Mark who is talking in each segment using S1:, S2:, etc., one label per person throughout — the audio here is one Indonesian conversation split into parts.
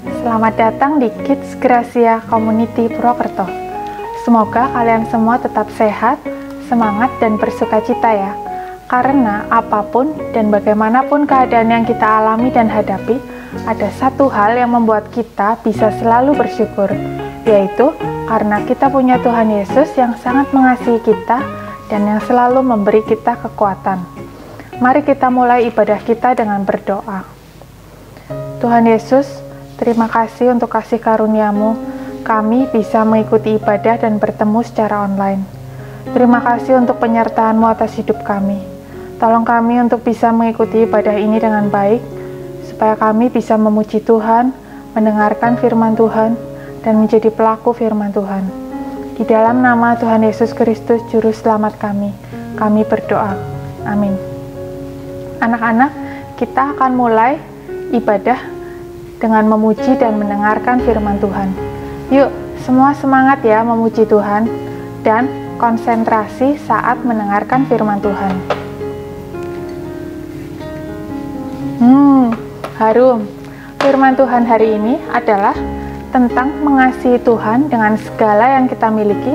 S1: Selamat datang di Kids Gracia Community Purwokerto. Semoga kalian semua tetap sehat, semangat, dan bersukacita ya. Karena apapun dan bagaimanapun keadaan yang kita alami dan hadapi, ada satu hal yang membuat kita bisa selalu bersyukur, yaitu karena kita punya Tuhan Yesus yang sangat mengasihi kita dan yang selalu memberi kita kekuatan. Mari kita mulai ibadah kita dengan berdoa. Tuhan Yesus, terima kasih untuk kasih karunia-Mu. Kami bisa mengikuti ibadah dan bertemu secara online. Terima kasih untuk penyertaan-Mu atas hidup kami. Tolong kami untuk bisa mengikuti ibadah ini dengan baik, supaya kami bisa memuji Tuhan, mendengarkan firman Tuhan, dan menjadi pelaku firman Tuhan. Di dalam nama Tuhan Yesus Kristus, Juru Selamat kami berdoa. Amin. Anak-anak, kita akan mulai ibadah dengan memuji dan mendengarkan firman Tuhan. Yuk, semua semangat ya memuji Tuhan dan konsentrasi saat mendengarkan firman Tuhan. Harum. Firman Tuhan hari ini adalah tentang mengasihi Tuhan dengan segala yang kita miliki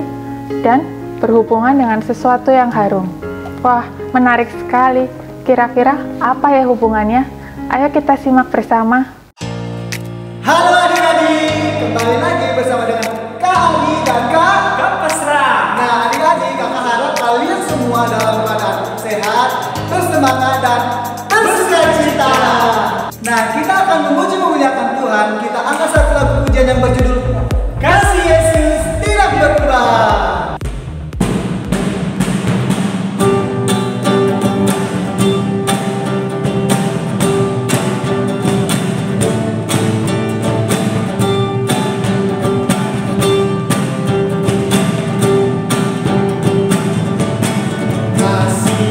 S1: dan berhubungan dengan sesuatu yang harum. Wah, menarik sekali. Kira-kira apa ya hubungannya? Ayo kita simak bersama.
S2: Halo adik-adik, kembali lagi bersama dengan Kak Ali dan Kak Pasra. Nah adik-adik, kakak harap kalian semua dalam keadaan sehat, bersemangat dan bersukacita. Nah kita akan memuji memuliakan Tuhan. Kita angkat satu lagu pujian yang berjudul Kasih Yesus Tidak Berubah.
S3: Kasih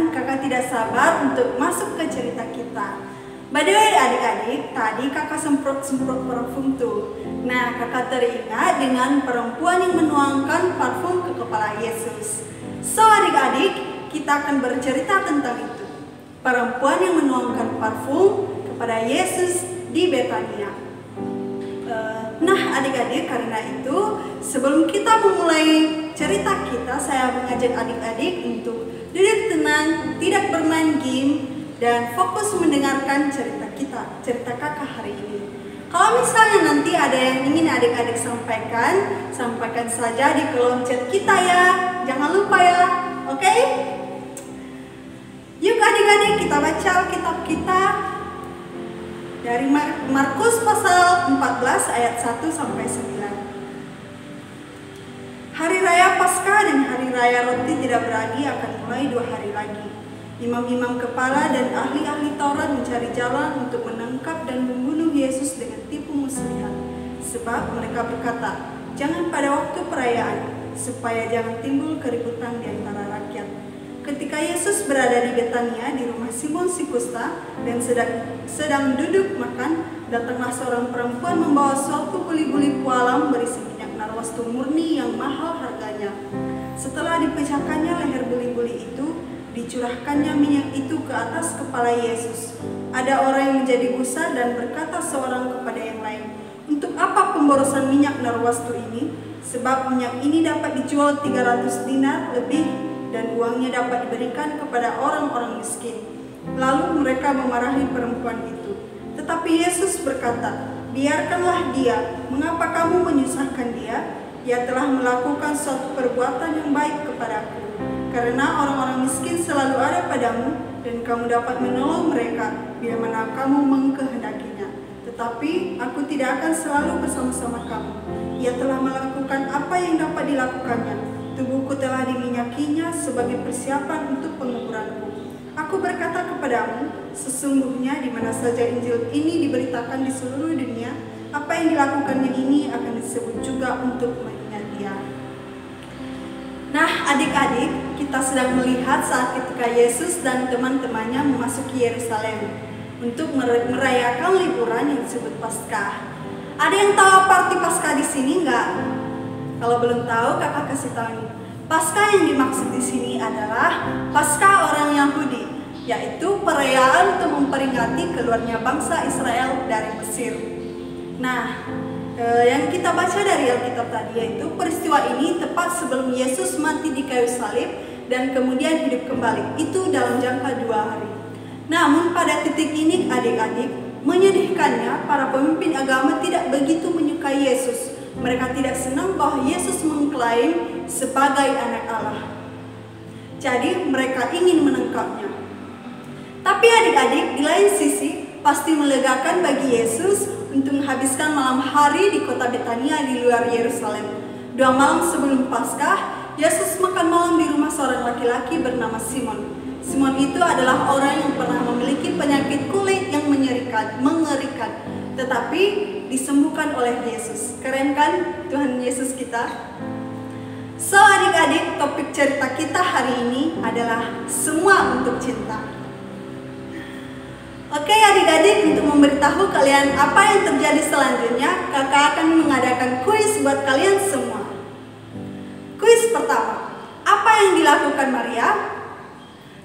S3: dan kakak tidak sabar untuk masuk ke cerita kita. By the way adik-adik, tadi kakak semprot parfum tuh. Nah, kakak teringat dengan perempuan yang menuangkan parfum ke kepala Yesus. So adik-adik, kita akan bercerita tentang itu. Perempuan yang menuangkan parfum kepada Yesus di Betania. Nah adik-adik, karena itu sebelum kita memulai cerita kita, saya mengajak adik-adik untuk duduk tenang, tidak bermain game, dan fokus mendengarkan cerita kita, cerita kakak hari ini. Kalau misalnya nanti ada yang ingin adik-adik sampaikan, sampaikan saja di kolom chat kita ya. Jangan lupa ya, oke? Yuk adik-adik, kita baca Alkitab kita dari Markus pasal 14 ayat 1 sampai 9. Hari Raya Paskah dan Hari Raya Roti Tidak Beragi akan mulai 2 hari lagi. Imam-imam kepala dan ahli-ahli Taurat mencari jalan untuk menangkap dan membunuh Yesus dengan tipu muslihat. Sebab mereka berkata, jangan pada waktu perayaan, supaya jangan timbul keributan di antara rakyat. Ketika Yesus berada di Betania di rumah Simon si Kusta dan sedang duduk makan, datanglah seorang perempuan membawa suatu buli-buli pualam berisi minyak narwastu murni yang mahal harganya. Setelah dipecahkannya leher buli-buli itu, dicurahkannya minyak itu ke atas kepala Yesus. Ada orang yang menjadi gusar dan berkata seorang kepada yang lain, untuk apa pemborosan minyak narwastu ini? Sebab minyak ini dapat dijual 300 dinar lebih dan uangnya dapat diberikan kepada orang-orang miskin. Lalu mereka memarahi perempuan itu. Tetapi Yesus berkata, biarkanlah dia, mengapa kamu menyusahkan dia? Ia telah melakukan suatu perbuatan yang baik kepadaku. Karena orang-orang miskin selalu ada padamu, dan kamu dapat menolong mereka bila mana kamu mengkehendakinya. Tetapi aku tidak akan selalu bersama-sama kamu. Ia telah melakukan apa yang dapat dilakukannya. Tubuhku telah diminyakinya sebagai persiapan untuk penguburanku. Aku berkata kepadamu, sesungguhnya di mana saja Injil ini diberitakan di seluruh dunia, apa yang dilakukannya ini akan disebut juga untuk mengingat dia. Nah adik-adik, kita sedang melihat saat ketika Yesus dan teman-temannya memasuki Yerusalem untuk merayakan liburan yang disebut Paskah. Ada yang tahu arti Paskah di sini enggak? Kalau belum tahu, kakak kasih tahu nih. Paskah yang dimaksud di sini adalah Paskah orang Yahudi, yaitu perayaan untuk memperingati keluarnya bangsa Israel dari Mesir. Nah, yang kita baca dari Alkitab tadi yaitu peristiwa ini tepat sebelum Yesus mati di kayu salib dan kemudian hidup kembali. Itu dalam jangka 2 hari. Namun pada titik ini adik-adik, menyedihkannya para pemimpin agama tidak begitu menyukai Yesus. Mereka tidak senang bahwa Yesus mengklaim sebagai anak Allah. Jadi mereka ingin menangkapnya. Tapi adik-adik, di lain sisi pasti melegakan bagi Yesus untuk menghabiskan malam hari di kota Betania di luar Yerusalem. 2 malam sebelum Paskah, Yesus makan malam di rumah seorang laki-laki bernama Simon. Simon itu adalah orang yang pernah memiliki penyakit kulit yang mengerikan, tetapi disembuhkan oleh Yesus. Keren kan Tuhan Yesus kita? So adik-adik, topik cerita kita hari ini adalah semua untuk cinta. Oke adik-adik, untuk memberitahu kalian apa yang terjadi selanjutnya, kakak akan mengadakan kuis buat kalian semua. Kuis pertama, apa yang dilakukan Maria?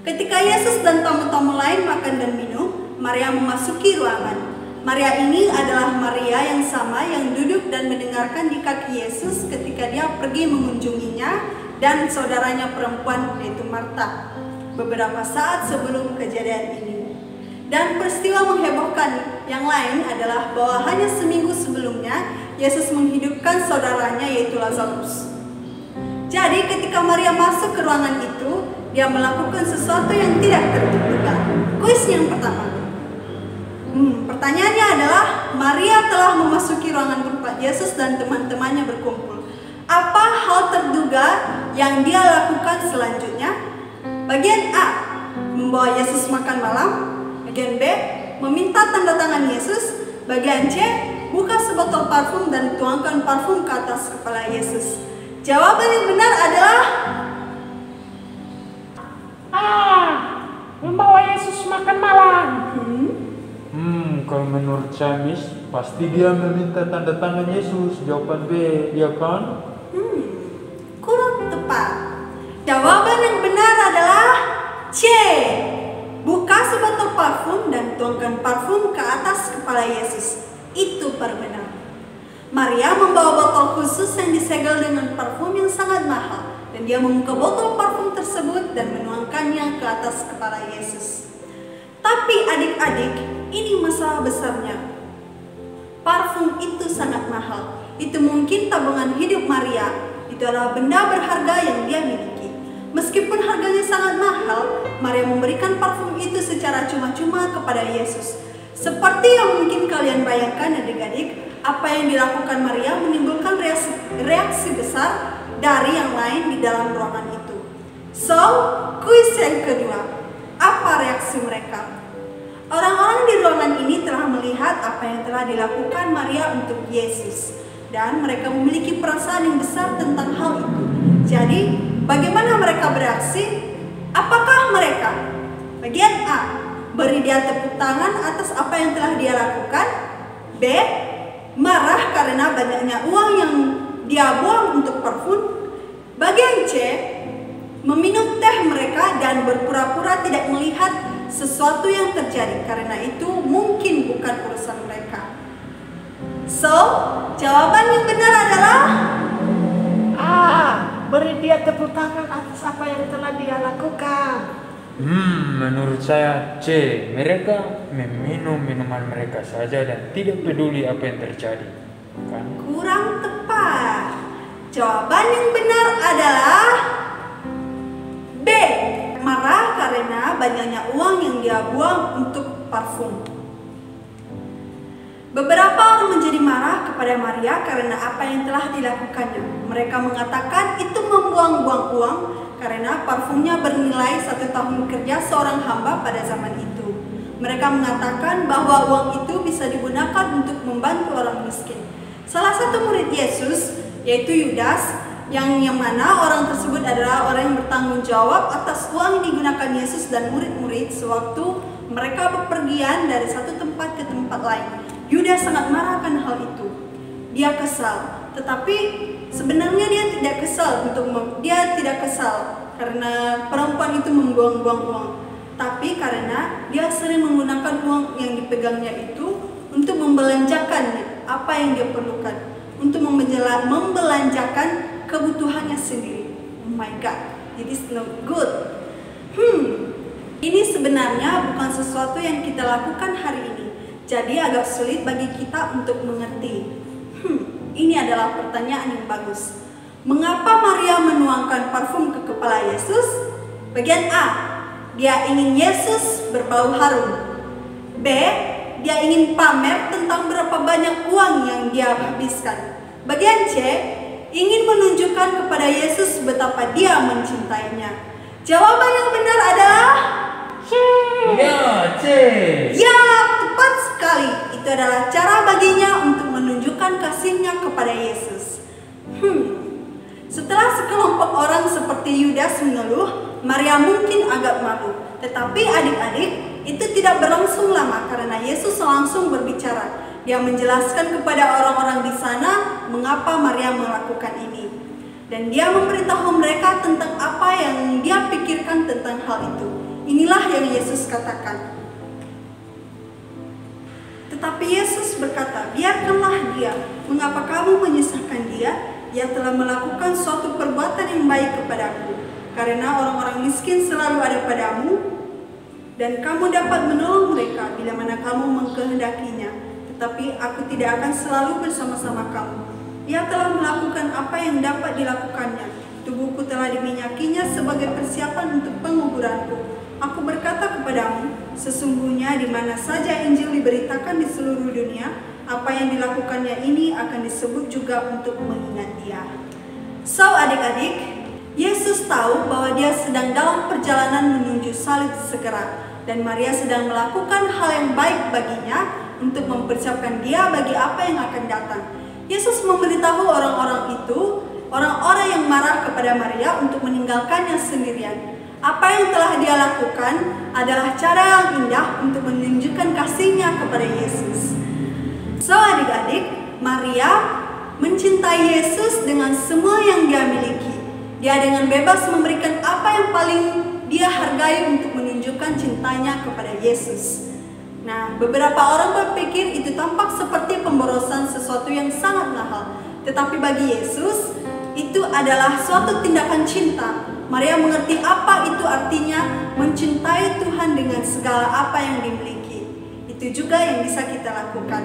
S3: Ketika Yesus dan tamu-tamu lain makan dan minum, Maria memasuki ruangan. Maria ini adalah Maria yang sama yang duduk dan mendengarkan di kaki Yesus ketika dia pergi mengunjunginya dan saudaranya perempuan yaitu Marta beberapa saat sebelum kejadian ini. Dan peristiwa menghebohkan yang lain adalah bahwa hanya seminggu sebelumnya Yesus menghidupkan saudaranya yaitu Lazarus. Jadi ketika Maria masuk ke ruangan itu, dia melakukan sesuatu yang tidak terduga. Kuis yang pertama. Pertanyaannya adalah, Maria telah memasuki ruangan tempat Yesus dan teman-temannya berkumpul. Apa hal terduga yang dia lakukan selanjutnya? Bagian A, membawa Yesus makan malam. Bagian B, meminta tanda tangan Yesus. Bagian C, buka sebotol parfum dan tuangkan parfum ke atas kepala Yesus. Jawaban yang benar adalah A.
S4: makan malam.
S5: Kalau menurut saya, Miss, pasti dia meminta tanda tangan Yesus. Jawaban B, ya kan?
S3: Kurang tepat. Jawaban yang benar adalah C. Buka sebotol parfum dan tuangkan parfum ke atas kepala Yesus. Itu perbenar. Maria membawa botol khusus yang disegel dengan parfum yang sangat mahal. Dan dia membuka botol parfum tersebut dan menuangkannya ke atas kepala Yesus. Tapi adik-adik, ini masalah besarnya. Parfum itu sangat mahal. Itu mungkin tabungan hidup Maria. Itu adalah benda berharga yang dia miliki. Meskipun harganya sangat mahal, Maria memberikan parfum itu secara cuma-cuma kepada Yesus. Seperti yang mungkin kalian bayangkan adik-adik, apa yang dilakukan Maria menimbulkan reaksi besar dari yang lain di dalam ruangan itu. So, kuis yang kedua, apa reaksi mereka? Orang-orang di ruangan ini telah melihat apa yang telah dilakukan Maria untuk Yesus. Dan mereka memiliki perasaan yang besar tentang hal itu. Jadi, bagaimana mereka bereaksi? Apakah mereka? Bagian A, beri dia tepuk tangan atas apa yang telah dia lakukan. B, marah karena banyaknya uang yang dia buang untuk parfum. Bagian C, meminum teh mereka dan berpura-pura tidak melihat sesuatu yang terjadi karena itu mungkin bukan urusan mereka. So, jawaban yang benar adalah
S4: Beri dia tepuk tangan atas apa yang telah dia lakukan.
S5: Menurut saya C. Mereka meminum minuman mereka saja dan tidak peduli apa yang terjadi. Kan?
S3: kurang tepat. Jawaban yang benar adalah B. Marah karena banyaknya uang yang dia buang untuk parfum. Beberapa orang menjadi marah kepada Maria karena apa yang telah dilakukannya. Mereka mengatakan itu membuang-buang uang karena parfumnya bernilai 1 tahun kerja seorang hamba pada zaman itu. Mereka mengatakan bahwa uang itu bisa digunakan untuk membantu orang miskin. Salah satu murid Yesus, yaitu Yudas, yang mana orang tersebut adalah orang yang bertanggung jawab atas uang yang digunakan Yesus dan murid-murid sewaktu mereka bepergian dari satu tempat ke tempat lain. Yudas sangat marah akan hal itu. Dia kesal, tetapi sebenarnya dia tidak kesal karena perempuan itu membuang-buang uang, tapi karena dia sering menggunakan uang yang dipegangnya itu untuk membelanjakan apa yang dia perlukan, untuk membelanjakan kebutuhannya sendiri. Oh my God, it is not good. Ini sebenarnya bukan sesuatu yang kita lakukan hari ini. Jadi agak sulit bagi kita untuk mengerti. Ini adalah pertanyaan yang bagus. Mengapa Maria menuangkan parfum ke kepala Yesus? Bagian A, dia ingin Yesus berbau harum. B, dia ingin pamer tentang berapa banyak uang yang dia habiskan. Bagian C, ingin menunjukkan kepada Yesus betapa dia mencintainya. Jawaban yang benar adalah C.
S5: Ya, C.
S3: Ya, tepat sekali. Itu adalah cara baginya untuk menunjukkan kasihnya kepada Yesus. Setelah sekelompok orang seperti Yudas mengeluh, Maria mungkin agak malu. Tetapi adik-adik, itu tidak berlangsung lama karena Yesus langsung berbicara. Dia menjelaskan kepada orang-orang di sana mengapa Maria melakukan ini. Dan dia memberitahu mereka tentang apa yang dia pikirkan tentang hal itu. Inilah yang Yesus katakan. Tetapi Yesus berkata, biarkanlah dia. Mengapa kamu menyusahkan dia? Ia telah melakukan suatu perbuatan yang baik kepadaku. Karena orang-orang miskin selalu ada padamu, dan kamu dapat menolong mereka bila mana kamu mengkehendakinya. Tetapi aku tidak akan selalu bersama-sama kamu. Ia telah melakukan apa yang dapat dilakukannya. Tubuhku telah diminyakinya sebagai persiapan untuk penguburanku. Aku berkata kepadamu, sesungguhnya di mana saja Injil diberitakan di seluruh dunia, apa yang dilakukannya ini akan disebut juga untuk mengingat dia. So adik-adik, Yesus tahu bahwa dia sedang dalam perjalanan menuju salib segera, dan Maria sedang melakukan hal yang baik baginya untuk mempersiapkan dia bagi apa yang akan datang. Yesus memberitahu orang-orang itu, orang-orang yang marah kepada Maria untuk meninggalkannya sendirian. Apa yang telah dia lakukan adalah cara yang indah untuk menunjukkan kasihnya kepada Yesus. So adik-adik, Maria mencintai Yesus dengan semua yang dia miliki. Dia dengan bebas memberikan apa yang paling dia hargai untuk menunjukkan cintanya kepada Yesus. Nah, beberapa orang berpikir itu tampak seperti pemborosan sesuatu yang sangat mahal. Tetapi bagi Yesus, itu adalah suatu tindakan cinta. Maria mengerti apa itu artinya mencintai Tuhan dengan segala apa yang dimiliki. Itu juga yang bisa kita lakukan.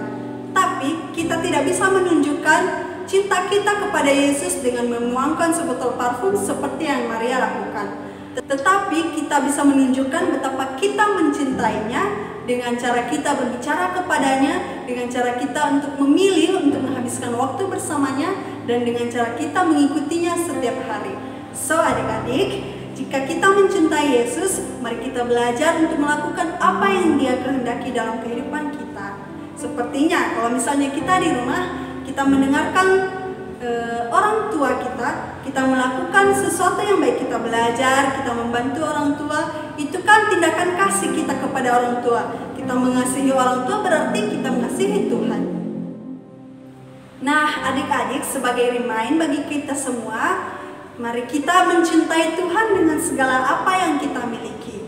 S3: Tapi kita tidak bisa menunjukkan cinta kita kepada Yesus dengan menuangkan sebotol parfum seperti yang Maria lakukan. Tetapi kita bisa menunjukkan betapa kita mencintainya dengan cara kita berbicara kepadanya, dengan cara kita untuk memilih untuk menghabiskan waktu bersamanya, dan dengan cara kita mengikutinya setiap hari. So adik-adik, jika kita mencintai Yesus, mari kita belajar untuk melakukan apa yang Dia kehendaki dalam kehidupan kita. Sepertinya kalau misalnya kita di rumah, kita mendengarkan orang tua kita melakukan sesuatu yang baik, kita belajar, kita membantu orang tua, itu kan tindakan kasih kita kepada orang tua. Kita mengasihi orang tua berarti kita mengasihi Tuhan. Nah adik-adik, sebagai remind bagi kita semua, mari kita mencintai Tuhan dengan segala apa yang kita miliki.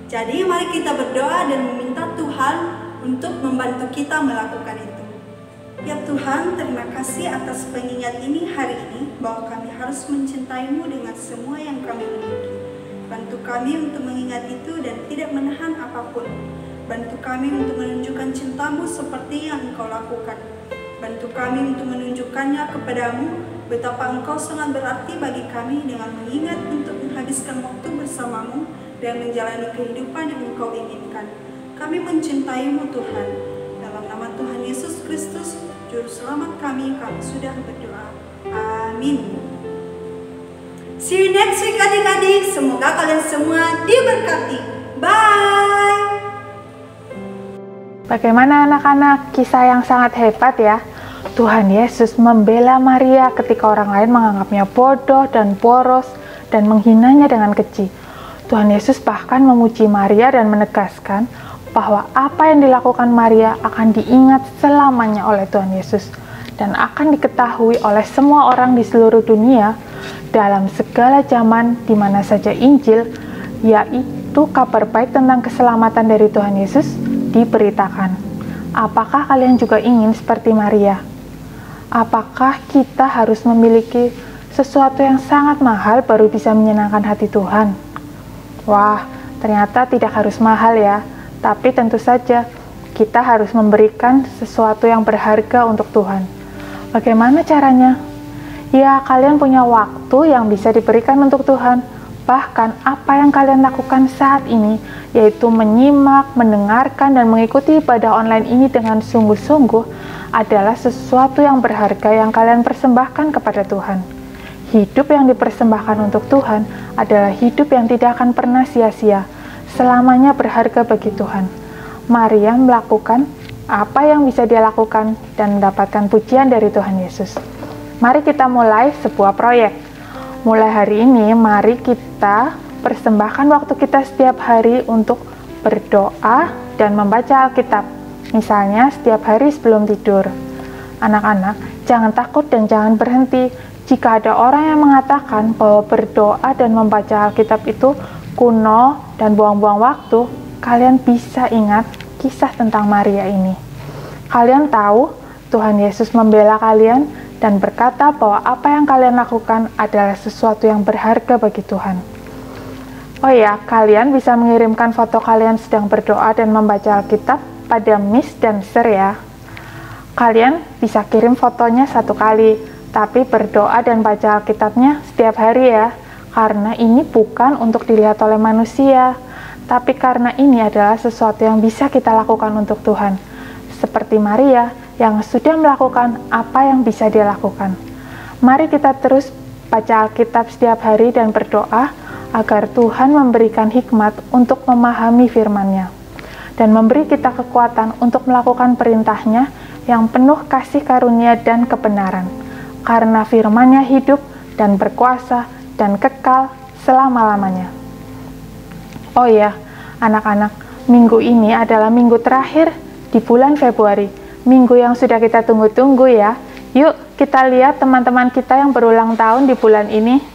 S3: Jadi mari kita berdoa dan meminta Tuhan untuk membantu kita melakukan itu. Ya Tuhan, terima kasih atas pengingat ini hari ini, bahwa kami harus mencintai-Mu dengan semua yang kami miliki. Bantu kami untuk mengingat itu dan tidak menahan apapun. Bantu kami untuk menunjukkan cinta-Mu seperti yang Engkau lakukan. Bantu kami untuk menunjukkannya kepadamu, betapa Engkau sangat berarti bagi kami dengan mengingat untuk menghabiskan waktu bersama-Mu dan menjalani kehidupan yang Engkau inginkan. Kami mencintai-Mu Tuhan. Dalam nama Tuhan Yesus Kristus, Juru Selamat kami sudah berdoa. Amin. See you next week adik-adik. Semoga kalian semua diberkati. Bye.
S1: Bagaimana anak-anak? Kisah yang sangat hebat ya. Tuhan Yesus membela Maria ketika orang lain menganggapnya bodoh dan boros dan menghinanya dengan keji. Tuhan Yesus bahkan memuji Maria dan menegaskan bahwa apa yang dilakukan Maria akan diingat selamanya oleh Tuhan Yesus dan akan diketahui oleh semua orang di seluruh dunia dalam segala zaman di mana saja Injil, yaitu kabar baik tentang keselamatan dari Tuhan Yesus, diberitakan. Apakah kalian juga ingin seperti Maria? Apakah kita harus memiliki sesuatu yang sangat mahal baru bisa menyenangkan hati Tuhan? Wah, ternyata tidak harus mahal ya. Tapi tentu saja kita harus memberikan sesuatu yang berharga untuk Tuhan. Bagaimana caranya? Ya, kalian punya waktu yang bisa diberikan untuk Tuhan. Bahkan apa yang kalian lakukan saat ini, yaitu menyimak, mendengarkan, dan mengikuti ibadah online ini dengan sungguh-sungguh, adalah sesuatu yang berharga yang kalian persembahkan kepada Tuhan. Hidup yang dipersembahkan untuk Tuhan adalah hidup yang tidak akan pernah sia-sia, selamanya berharga bagi Tuhan. Maria melakukan apa yang bisa dia lakukan dan mendapatkan pujian dari Tuhan Yesus. Mari kita mulai sebuah proyek. Mulai hari ini, mari kita persembahkan waktu kita setiap hari untuk berdoa dan membaca Alkitab. Misalnya setiap hari sebelum tidur. Anak-anak, jangan takut dan jangan berhenti. Jika ada orang yang mengatakan bahwa berdoa dan membaca Alkitab itu kuno dan buang-buang waktu, kalian bisa ingat kisah tentang Maria ini. Kalian tahu Tuhan Yesus membela kalian dan berkata bahwa apa yang kalian lakukan adalah sesuatu yang berharga bagi Tuhan. Oh ya, kalian bisa mengirimkan foto kalian sedang berdoa dan membaca Alkitab pada Miss dan Sir ya. Kalian bisa kirim fotonya 1 kali, tapi berdoa dan baca Alkitabnya setiap hari ya. Karena ini bukan untuk dilihat oleh manusia, tapi karena ini adalah sesuatu yang bisa kita lakukan untuk Tuhan. Seperti Maria yang sudah melakukan apa yang bisa dia lakukan. Mari kita terus baca Alkitab setiap hari dan berdoa agar Tuhan memberikan hikmat untuk memahami firman-Nya dan memberi kita kekuatan untuk melakukan perintah-Nya yang penuh kasih karunia dan kebenaran. Karena firman-Nya hidup dan berkuasa dan kekal selama-lamanya. Oh ya, anak-anak, minggu ini adalah minggu terakhir di bulan Februari. Minggu yang sudah kita tunggu-tunggu ya. Yuk kita lihat teman-teman kita yang berulang tahun di bulan ini.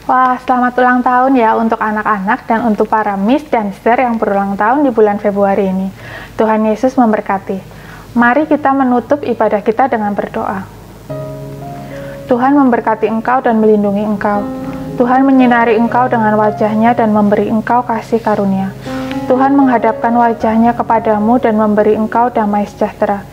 S1: Wah, selamat ulang tahun ya untuk anak-anak dan untuk para Miss dan Sir yang berulang tahun di bulan Februari ini. Tuhan Yesus memberkati. Mari kita menutup ibadah kita dengan berdoa. Tuhan memberkati engkau dan melindungi engkau. Tuhan menyinari engkau dengan wajah-Nya dan memberi engkau kasih karunia. Tuhan menghadapkan wajah-Nya kepadamu dan memberi engkau damai sejahtera.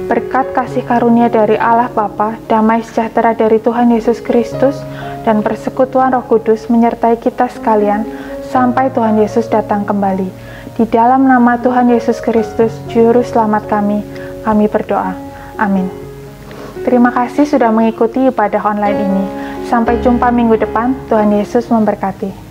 S1: Berkat kasih karunia dari Allah Bapa, damai sejahtera dari Tuhan Yesus Kristus, dan persekutuan Roh Kudus menyertai kita sekalian sampai Tuhan Yesus datang kembali. Di dalam nama Tuhan Yesus Kristus, Juru Selamat kami berdoa. Amin. Terima kasih sudah mengikuti ibadah online ini. Sampai jumpa minggu depan. Tuhan Yesus memberkati.